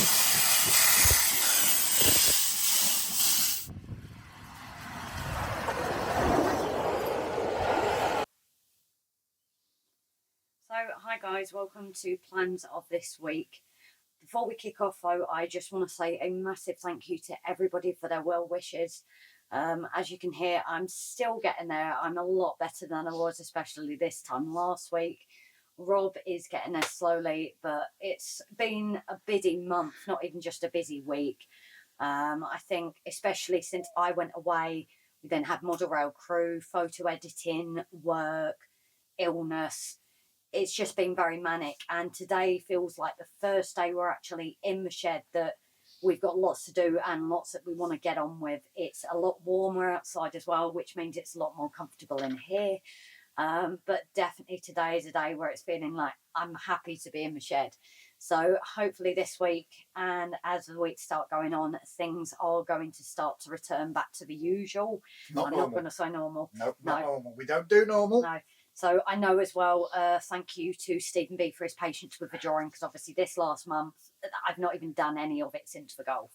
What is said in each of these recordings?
So, hi guys, welcome to Plans of this week. Before we kick off though, I just want to say a massive thank you to everybody for their well wishes. As you can hear, I'm still getting there. I'm a lot better than I was, especially this time last week. Rob is getting there slowly, but it's been a busy month, not even just a busy week. I think especially since I went away, we then had model rail crew, photo editing, work, illness. It's just been very manic, and today feels like the first day we're actually in the shed, that we've got lots to do and lots that we want to get on with. It's a lot warmer outside as well, which means it's a lot more comfortable in here. But definitely today is a day where it's feeling like I'm happy to be in the shed. So hopefully this week, and as the weeks start going on, things are going to start to return back to the usual. I'm not going to say normal. Nope, not normal. We don't do normal. No. So I know as well, thank you to Stephen B for his patience with the drawing, because obviously this last month, I've not even done any of it since the golf.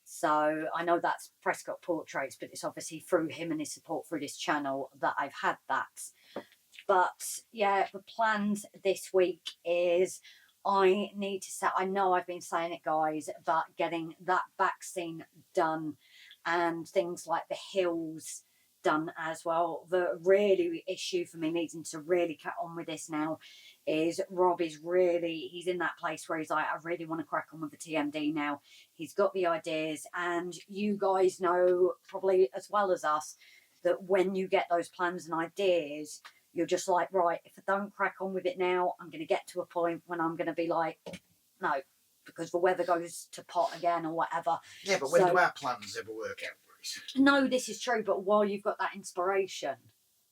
So I know that's Prescott Portraits, but it's obviously through him and his support through this channel that I've had that. But yeah, the plans this week is I need to set, I know I've been saying it guys, but getting that back scene done and things like the hills done as well. The really issue for me needing to really get on with this now is Rob is really, he's in that place where he's like, I really want to crack on with the TMD now. He's got the ideas, and you guys know probably as well as us that when you get those plans and ideas, you're just like, right, if I don't crack on with it now, I'm going to get to a point when I'm going to be like, no, because the weather goes to pot again or whatever. Yeah, but when do our plans ever work out? No, this is true, but while you've got that inspiration,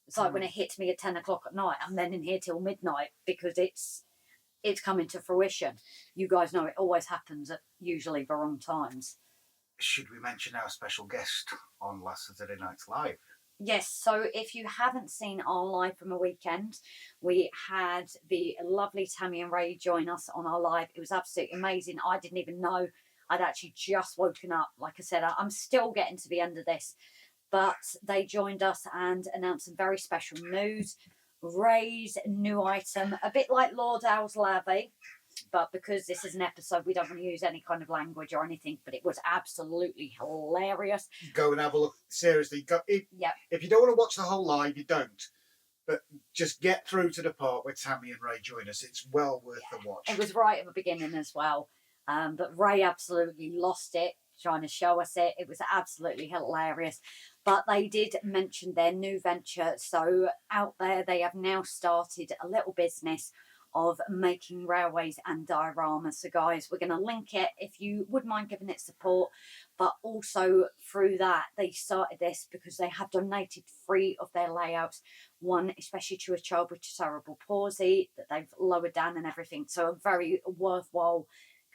it's like when it hits me at 10 o'clock at night, I'm then in here till midnight because it's coming to fruition. You guys know it always happens at usually the wrong times. Should we mention our special guest on last Saturday night's live? Yes, so if you haven't seen our live from the weekend, we had the lovely Tammy and Ray join us on our live. It was absolutely amazing. I didn't even know. I'd actually just woken up. Like I said, I'm still getting to the end of this. But they joined us and announced some very special news. Ray's new item, a bit like Lord Owl's Lavy, but because this is an episode, we don't want to use any kind of language or anything, but it was absolutely hilarious. Go and have a look. Seriously, if you don't want to watch the whole live, you don't. But just get through to the part where Tammy and Ray join us. It's well worth the watch. It was right at the beginning as well. But Ray absolutely lost it, trying to show us it. It was absolutely hilarious. But they did mention their new venture. So out there, they have now started a little business of making railways and dioramas. So guys, we're going to link it if you would mind giving it support. But also through that, they started this because they have donated 3 of their layouts. One especially to a child with cerebral palsy that they've lowered down and everything. So a very worthwhile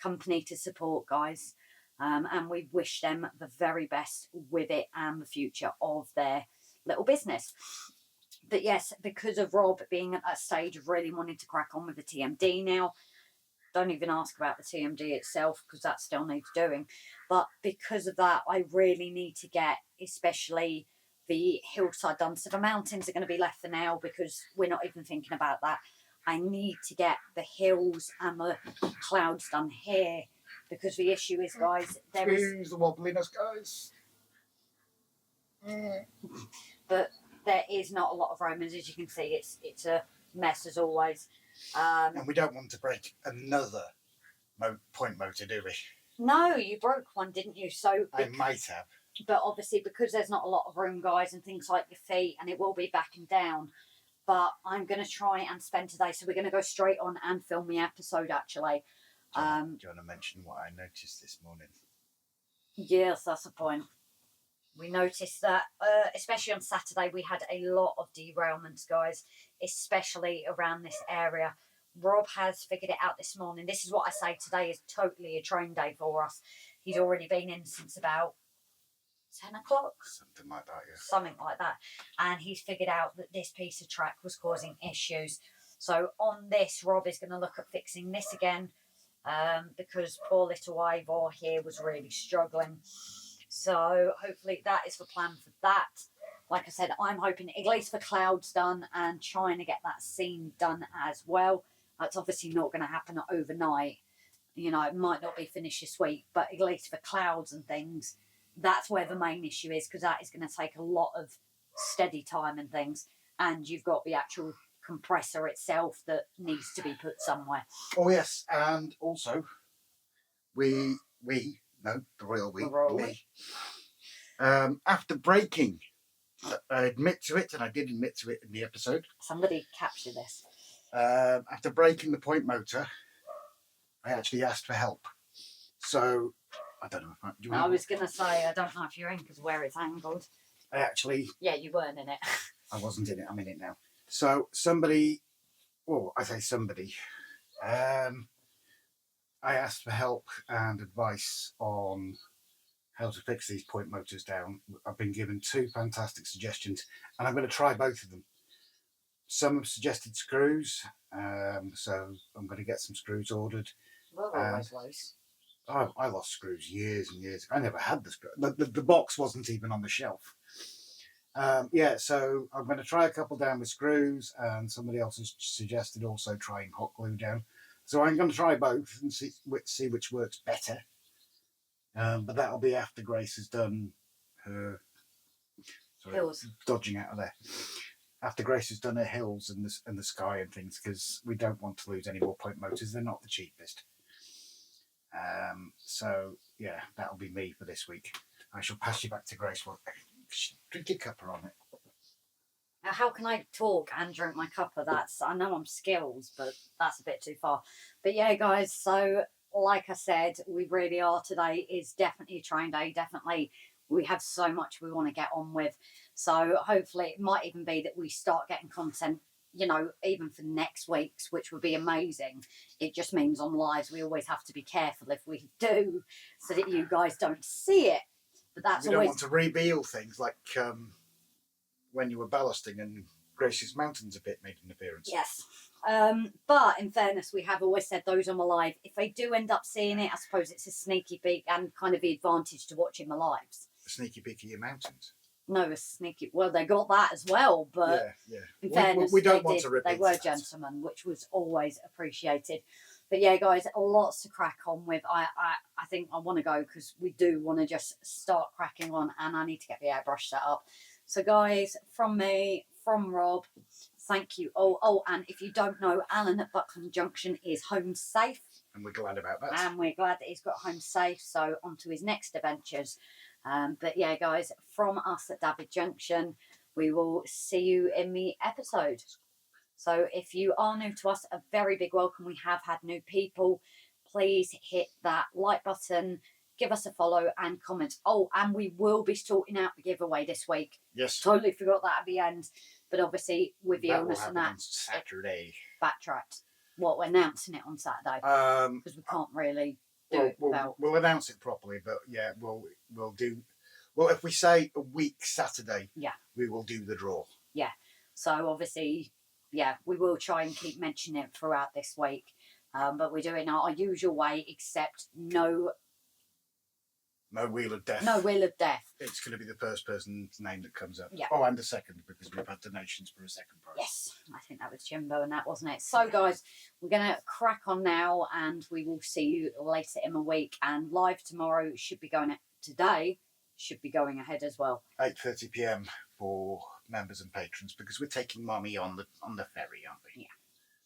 company to support, guys, and we wish them the very best with it and the future of their little business. But yes, because of Rob being at that stage of really wanting to crack on with the TMD now, don't even ask about the TMD itself because that still needs doing, but because of that, I really need to get especially the hillside done. So the mountains are going to be left for now because we're not even thinking about that. I need to get the hills and the clouds done here because the issue is, guys, there is the wobbliness, guys. But there is not a lot of Romans, as you can see. It's a mess as always. And we don't want to break another point motor, do we? No, you broke one, didn't you? So I might have. But obviously, because there's not a lot of room, guys, and things like your feet, and it will be backing down. But I'm going to try and spend today. So we're going to go straight on and film the episode, actually. Do you want to mention what I noticed this morning? Yes, that's the point. We noticed that, especially on Saturday, we had a lot of derailments, guys, especially around this area. Rob has figured it out this morning. This is what I say, today is totally a train day for us. He's already been in since about 10 o'clock? Something like that, yeah. Something like that. And he's figured out that this piece of track was causing issues. So on this, Rob is going to look at fixing this again. because poor little Ivor here was really struggling. So hopefully that is the plan for that. Like I said, I'm hoping at least the clouds done and trying to get that scene done as well. That's obviously not going to happen overnight. You know, it might not be finished this week, but at least for clouds and things, that's where the main issue is, because that is going to take a lot of steady time and things. And you've got the actual compressor itself that needs to be put somewhere. Oh, yes. And also, the royal we. After breaking, I admit to it, and I did admit to it in the episode. Somebody capture this. After breaking the point motor, I actually asked for help. So, I don't know if I was going to say, I don't know if you're in because where it's angled. I actually... Yeah, you weren't in it. I wasn't in it. I'm in it now. So, somebody... Well, I say somebody. I asked for help and advice on how to fix these point motors down. I've been given 2 fantastic suggestions, and I'm going to try both of them. Some have suggested screws, so I'm going to get some screws ordered. Well, always loose. Oh, I lost screws years and years. I never had the screw. The box wasn't even on the shelf. Yeah, so I'm going to try a couple down with screws, and somebody else has suggested also trying hot glue down. So I'm going to try both and see which works better. But that'll be after Grace has done her... Sorry, hills. Dodging out of there. After Grace has done her hills and the sky and things, because we don't want to lose any more point motors. They're not the cheapest. So, yeah, that'll be me for this week. I shall pass you back to Grace. Drink your cuppa on it. Now, how can I talk and drink my cuppa? I know I'm skills, but that's a bit too far. But yeah, guys, so like I said, we really are today. Is definitely a train day. Definitely, we have so much we want to get on with. So hopefully it might even be that we start getting content, you know, even for next week's, which would be amazing. It just means on lives we always have to be careful if we do, so that you guys don't see it. But that's we always... don't want to reveal things like when you were ballasting and Grace's Mountains a bit made an appearance. Yes. But in fairness, we have always said those on the live. If they do end up seeing it, I suppose it's a sneaky peek and kind of the advantage to watching the lives. A sneaky peek of your mountains. No, a sneaky... Well, they got that as well, but yeah. In fairness, we don't want to repeat they were that. gentlemen, which was always appreciated. But yeah, guys, lots to crack on with. I think I want to go because we do want to just start cracking on, and I need to get the airbrush set up. So guys, from me, from Rob, thank you all. Oh, and if you don't know, Alan at Buckland Junction is home safe. And we're glad about that. And we're glad that he's got home safe, so on to his next adventures. But yeah, guys, from us at David Junction, we will see you in the episode. So if you are new to us, a very big welcome. We have had new people. Please hit that like button, give us a follow and comment. Oh, and we will be sorting out the giveaway this week. Yes. Totally forgot that at the end. But obviously, with the illness and that, on Saturday. Backtracked. What, we're announcing it on Saturday? Because we can't really do it without... We'll announce it properly, but yeah, we'll do... Well, if we say a week Saturday, yeah, we will do the draw. Yeah. So obviously, yeah, we will try and keep mentioning it throughout this week. But we're doing our usual way, except no Wheel of Death. No Wheel of Death. It's going to be the first person's name that comes up. Yeah. Oh, and the second, because we've had donations for a second prize. Yes, I think that was Jimbo and that, wasn't it? So, guys, we're going to crack on now, and we will see you later in the week. And live tomorrow should be going today. Should be going ahead as well. 8:30 p.m. for members and patrons, because we're taking Mummy on the ferry, aren't we? Yeah.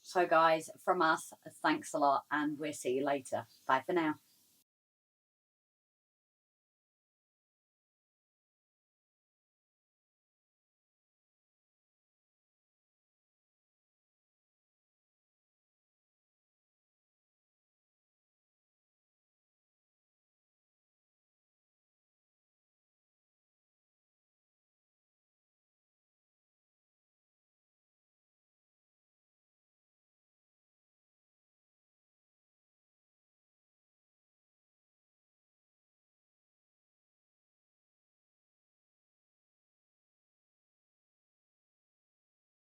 So, guys, from us, thanks a lot, and we'll see you later. Bye for now.